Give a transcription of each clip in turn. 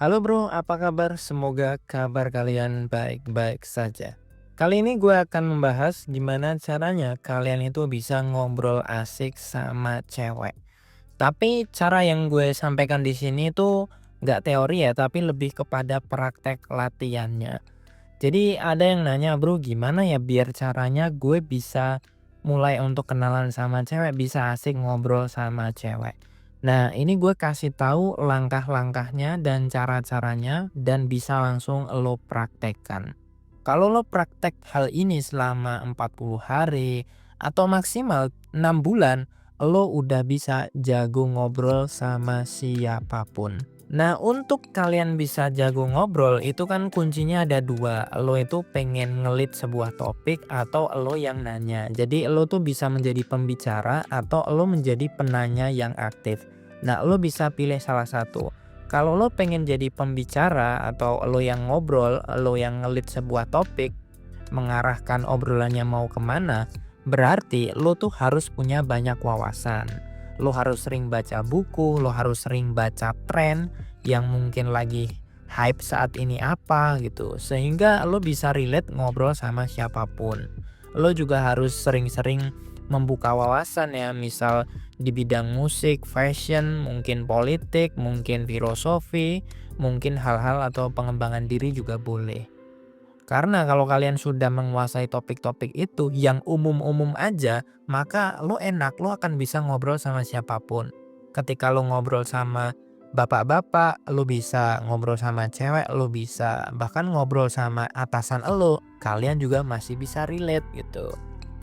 Halo bro, apa kabar? Semoga kabar kalian baik-baik saja. Kali ini gue akan membahas gimana caranya kalian itu bisa ngobrol asik sama cewek. Tapi cara yang gue sampaikan di sini tuh nggak teori ya, tapi lebih kepada praktek latihannya. Jadi ada yang nanya, bro, gimana ya biar caranya gue bisa mulai untuk kenalan sama cewek, bisa asik ngobrol sama cewek. Nah, ini gue kasih tahu langkah-langkahnya dan cara-caranya dan bisa langsung lo praktekkan. Kalau lo praktek hal ini selama 40 hari atau maksimal 6 bulan, lo udah bisa jago ngobrol sama siapapun. Nah, untuk kalian bisa jago ngobrol itu kan kuncinya ada dua. Lo itu pengen ngelit sebuah topik atau lo yang nanya. Jadi lo tuh bisa menjadi pembicara atau lo menjadi penanya yang aktif. Nah, lo bisa pilih salah satu. Kalau lo pengen jadi pembicara atau lo yang ngobrol, lo yang ngelit sebuah topik, mengarahkan obrolannya mau kemana, berarti lo tuh harus punya banyak wawasan. Lo harus sering baca buku, lo harus sering baca tren yang mungkin lagi hype saat ini apa gitu. Sehingga lo bisa relate ngobrol sama siapapun. Lo juga harus sering-sering membuka wawasan ya, misal di bidang musik, fashion, mungkin politik, mungkin filosofi, mungkin hal-hal atau pengembangan diri juga boleh. Karena kalau kalian sudah menguasai topik-topik itu yang umum-umum aja, maka lo enak, lo akan bisa ngobrol sama siapapun. Ketika lo ngobrol sama bapak-bapak, lo bisa ngobrol sama cewek, lo bisa bahkan ngobrol sama atasan lo, kalian juga masih bisa relate gitu.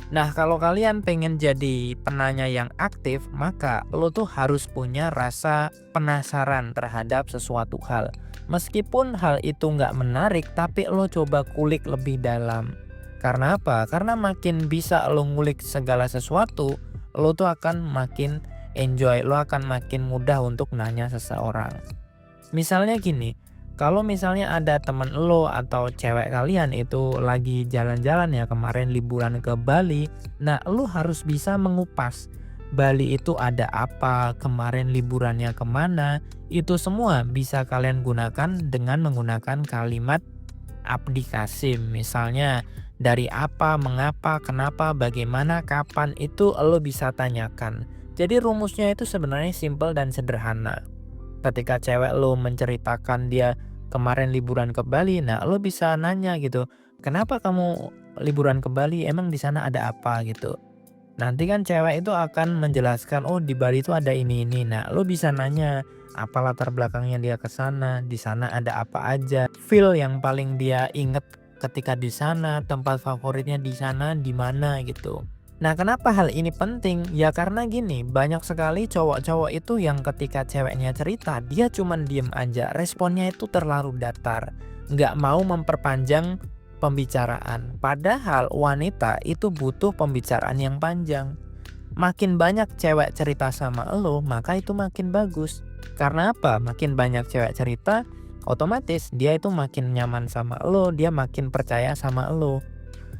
Nah, kalau kalian pengen jadi penanya yang aktif, maka lo tuh harus punya rasa penasaran terhadap sesuatu hal. Meskipun hal itu nggak menarik, tapi lo coba kulik lebih dalam. Karena apa? Karena makin bisa lo ngulik segala sesuatu, lo tuh akan makin enjoy, lo akan makin mudah untuk nanya seseorang. Misalnya gini, kalau misalnya ada temen lo atau cewek kalian itu lagi jalan-jalan ya kemarin liburan ke Bali, nah lo harus bisa mengupas Bali itu ada apa, kemarin liburannya kemana, itu semua bisa kalian gunakan dengan menggunakan kalimat abdi kasim. Misalnya dari apa, mengapa, kenapa, bagaimana, kapan, itu lo bisa tanyakan. Jadi rumusnya itu sebenarnya simpel dan sederhana. Ketika cewek lo menceritakan dia kemarin liburan ke Bali, nah lo bisa nanya gitu, "Kenapa kamu liburan ke Bali? Emang di sana ada apa?" gitu. Nanti kan cewek itu akan menjelaskan, "Oh, di Bali itu ada ini." Nah, lo bisa nanya, apa latar belakangnya dia ke sana, di sana ada apa aja, feel yang paling dia inget ketika di sana, tempat favoritnya di sana di mana gitu. Nah, kenapa hal ini penting? Ya karena gini, banyak sekali cowok-cowok itu yang ketika ceweknya cerita, dia cuman diem aja, responnya itu terlalu datar, nggak mau memperpanjang pembicaraan. Padahal wanita itu butuh pembicaraan yang panjang. Makin banyak cewek cerita sama lo, maka itu makin bagus. Karena apa? Makin banyak cewek cerita, otomatis dia itu makin nyaman sama lo, dia makin percaya sama lo.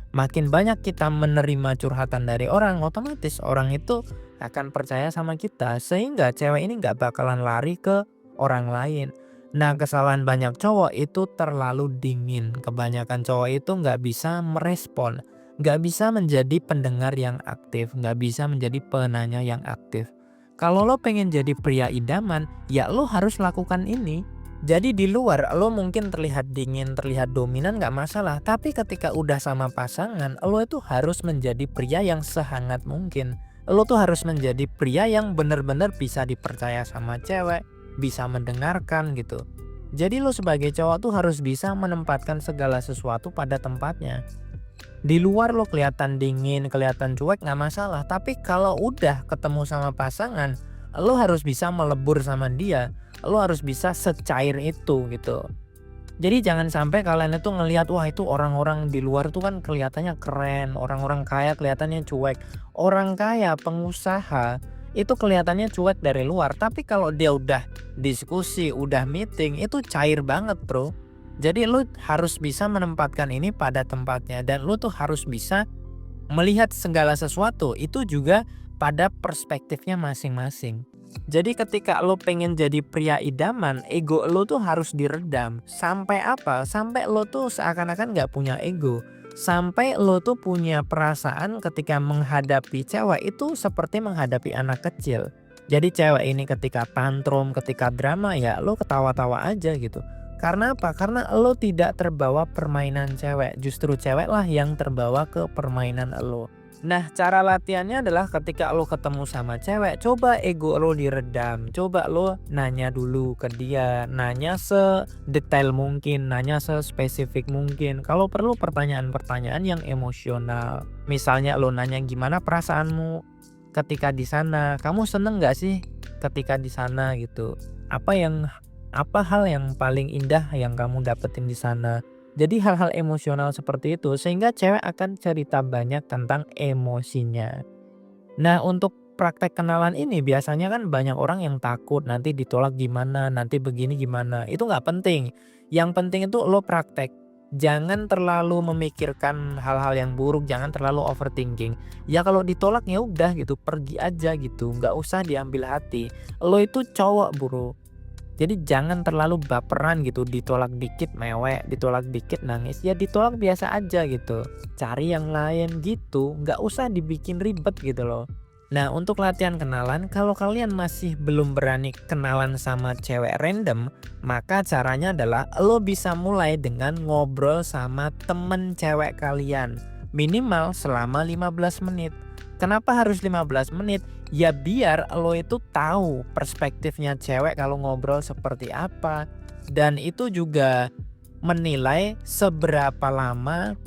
Makin banyak kita menerima curhatan dari orang, otomatis orang itu akan percaya sama kita. Sehingga cewek ini nggak bakalan lari ke orang lain. Nah, kesalahan banyak cowok itu terlalu dingin. Kebanyakan cowok itu nggak bisa merespon. Nggak bisa menjadi pendengar yang aktif. Nggak bisa menjadi penanya yang aktif. Kalau lo pengen jadi pria idaman, ya lo harus lakukan ini. Jadi di luar lo mungkin terlihat dingin, terlihat dominan nggak masalah. Tapi ketika udah sama pasangan, lo itu harus menjadi pria yang sehangat mungkin. Lo tuh harus menjadi pria yang benar-benar bisa dipercaya sama cewek, bisa mendengarkan gitu. Jadi lo sebagai cowok tuh harus bisa menempatkan segala sesuatu pada tempatnya. Di luar lo kelihatan dingin, kelihatan cuek nggak masalah. Tapi kalau udah ketemu sama pasangan, lo harus bisa melebur sama dia. Lo harus bisa secair itu gitu. Jadi jangan sampai kalian itu ngelihat, wah itu orang-orang di luar tuh kan kelihatannya keren, orang-orang kaya kelihatannya cuek. Orang kaya, pengusaha itu kelihatannya cuek dari luar, tapi kalau dia udah diskusi, udah meeting itu cair banget, bro. Jadi lu harus bisa menempatkan ini pada tempatnya dan lu tuh harus bisa melihat segala sesuatu itu juga pada perspektifnya masing-masing. Jadi ketika lo pengen jadi pria idaman, ego lo tuh harus diredam. Sampai apa? Sampai lo tuh seakan-akan gak punya ego. Sampai lo tuh punya perasaan ketika menghadapi cewek itu seperti menghadapi anak kecil. Jadi cewek ini ketika tantrum, ketika drama ya lo ketawa-tawa aja gitu. Karena apa? Karena lo tidak terbawa permainan cewek. Justru cewek lah yang terbawa ke permainan lo. Nah, cara latihannya adalah ketika lo ketemu sama cewek, coba ego lo diredam. Coba lo nanya dulu ke dia, nanya sedetail mungkin, nanya sespesifik mungkin. Kalau perlu pertanyaan-pertanyaan yang emosional. Misalnya lo nanya gimana perasaanmu ketika di sana? Kamu seneng gak sih ketika di sana gitu? Apa hal yang paling indah yang kamu dapetin di sana? Jadi hal-hal emosional seperti itu sehingga cewek akan cerita banyak tentang emosinya. Nah, untuk praktek kenalan ini biasanya kan banyak orang yang takut nanti ditolak gimana, nanti begini gimana. Itu nggak penting. Yang penting itu lo praktek. Jangan terlalu memikirkan hal-hal yang buruk, jangan terlalu overthinking. Ya kalau ditolak ya udah gitu, pergi aja gitu, nggak usah diambil hati. Lo itu cowok bro. Jadi jangan terlalu baperan gitu, ditolak dikit mewek, ditolak dikit nangis, ya ditolak biasa aja gitu. Cari yang lain gitu, nggak usah dibikin ribet gitu loh. Nah, untuk latihan kenalan, kalau kalian masih belum berani kenalan sama cewek random, maka caranya adalah lo bisa mulai dengan ngobrol sama temen cewek kalian. Minimal selama 15 menit. Kenapa harus 15 menit? Ya biar lo itu tahu perspektifnya cewek kalau ngobrol seperti apa. Dan itu juga menilai seberapa lama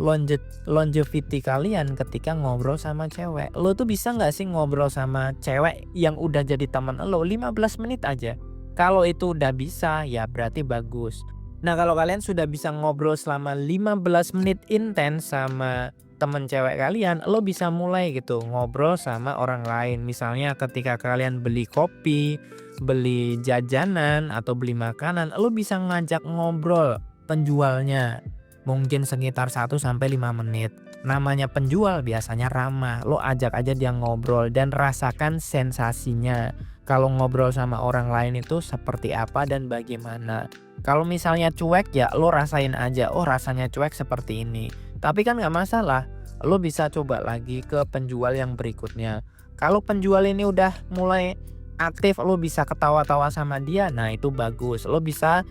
longevity kalian ketika ngobrol sama cewek. Lo tuh bisa gak sih ngobrol sama cewek yang udah jadi teman lo 15 menit aja? Kalau itu udah bisa ya berarti bagus. Nah, kalau kalian sudah bisa ngobrol selama 15 menit intens sama temen cewek kalian, lo bisa mulai gitu ngobrol sama orang lain. Misalnya ketika kalian beli kopi, beli jajanan atau beli makanan, lo bisa ngajak ngobrol penjualnya. Mungkin sekitar 1 sampai 5 menit. Namanya penjual biasanya ramah. Lo ajak aja dia ngobrol dan rasakan sensasinya. Kalau ngobrol sama orang lain itu seperti apa dan bagaimana. Kalau misalnya cuek ya lo rasain aja. Oh, rasanya cuek seperti ini. Tapi kan gak masalah, lo bisa coba lagi ke penjual yang berikutnya. Kalau penjual ini udah mulai aktif, lo bisa ketawa-tawa sama dia, nah itu bagus. Lo bisa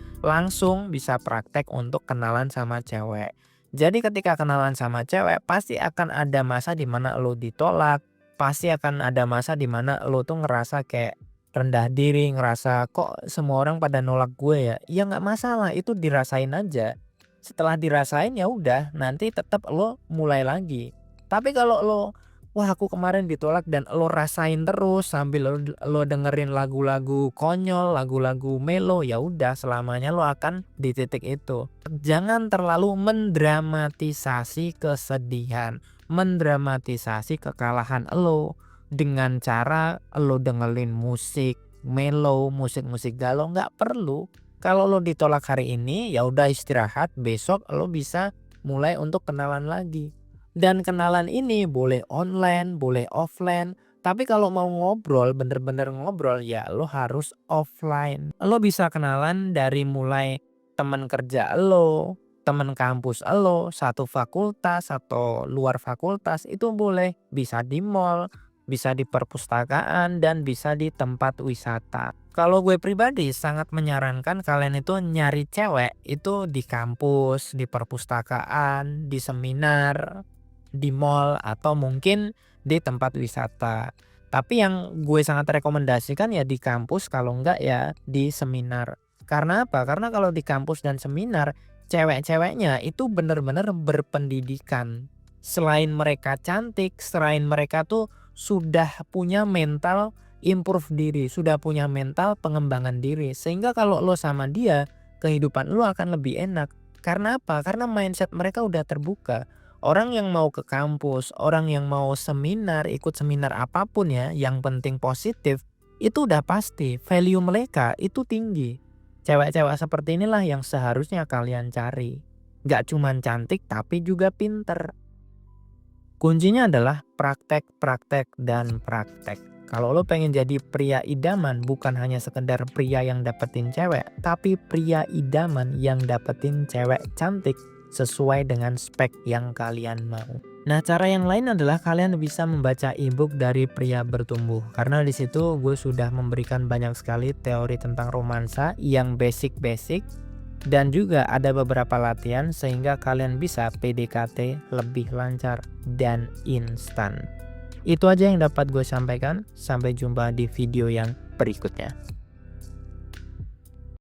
bisa praktek untuk kenalan sama cewek. Jadi ketika kenalan sama cewek, pasti akan ada masa dimana lo ditolak. Pasti akan ada masa dimana lo tuh ngerasa kayak rendah diri, ngerasa kok semua orang pada nolak gue ya. Ya gak masalah, itu dirasain aja. Setelah dirasain ya udah, nanti tetap lo mulai lagi. Tapi kalau lo wah aku kemarin ditolak dan lo rasain terus sambil lo dengerin lagu-lagu konyol, lagu-lagu melo, ya udah selamanya lo akan di titik itu. Jangan terlalu mendramatisasi kesedihan, mendramatisasi kekalahan lo dengan cara lo dengerin musik melo, musik-musik galau, nggak perlu. Kalau lo ditolak hari ini ya udah istirahat, besok lo bisa mulai untuk kenalan lagi. Dan kenalan ini boleh online, boleh offline. Tapi kalau mau ngobrol, bener-bener ngobrol ya lo harus offline. Lo bisa kenalan dari mulai teman kerja lo, teman kampus lo, satu fakultas atau luar fakultas itu boleh. Bisa di mall, bisa di perpustakaan, dan bisa di tempat wisata. Kalau gue pribadi sangat menyarankan kalian itu nyari cewek itu di kampus, di perpustakaan, di seminar, di mall, atau mungkin di tempat wisata. Tapi yang gue sangat rekomendasikan ya di kampus, kalau enggak ya di seminar. Karena apa? Karena kalau di kampus dan seminar, cewek-ceweknya itu benar-benar berpendidikan. Selain mereka cantik, selain mereka tuh sudah punya mental improve diri, sudah punya mental pengembangan diri. Sehingga kalau lo sama dia, kehidupan lo akan lebih enak. Karena apa? Karena mindset mereka udah terbuka. Orang yang mau ke kampus, orang yang mau seminar, ikut seminar apapun ya, yang penting positif, itu udah pasti value mereka itu tinggi. Cewek-cewek seperti inilah yang seharusnya kalian cari. Gak cuman cantik tapi juga pinter. Kuncinya adalah praktek, praktek, dan praktek. Kalau lo pengen jadi pria idaman, bukan hanya sekedar pria yang dapetin cewek, tapi pria idaman yang dapetin cewek cantik sesuai dengan spek yang kalian mau. Nah, cara yang lain adalah kalian bisa membaca ebook dari Pria Bertumbuh. Karena di situ gue sudah memberikan banyak sekali teori tentang romansa yang basic-basic. Dan juga ada beberapa latihan sehingga kalian bisa PDKT lebih lancar dan instan. Itu aja yang dapat gue sampaikan. Sampai jumpa di video yang berikutnya.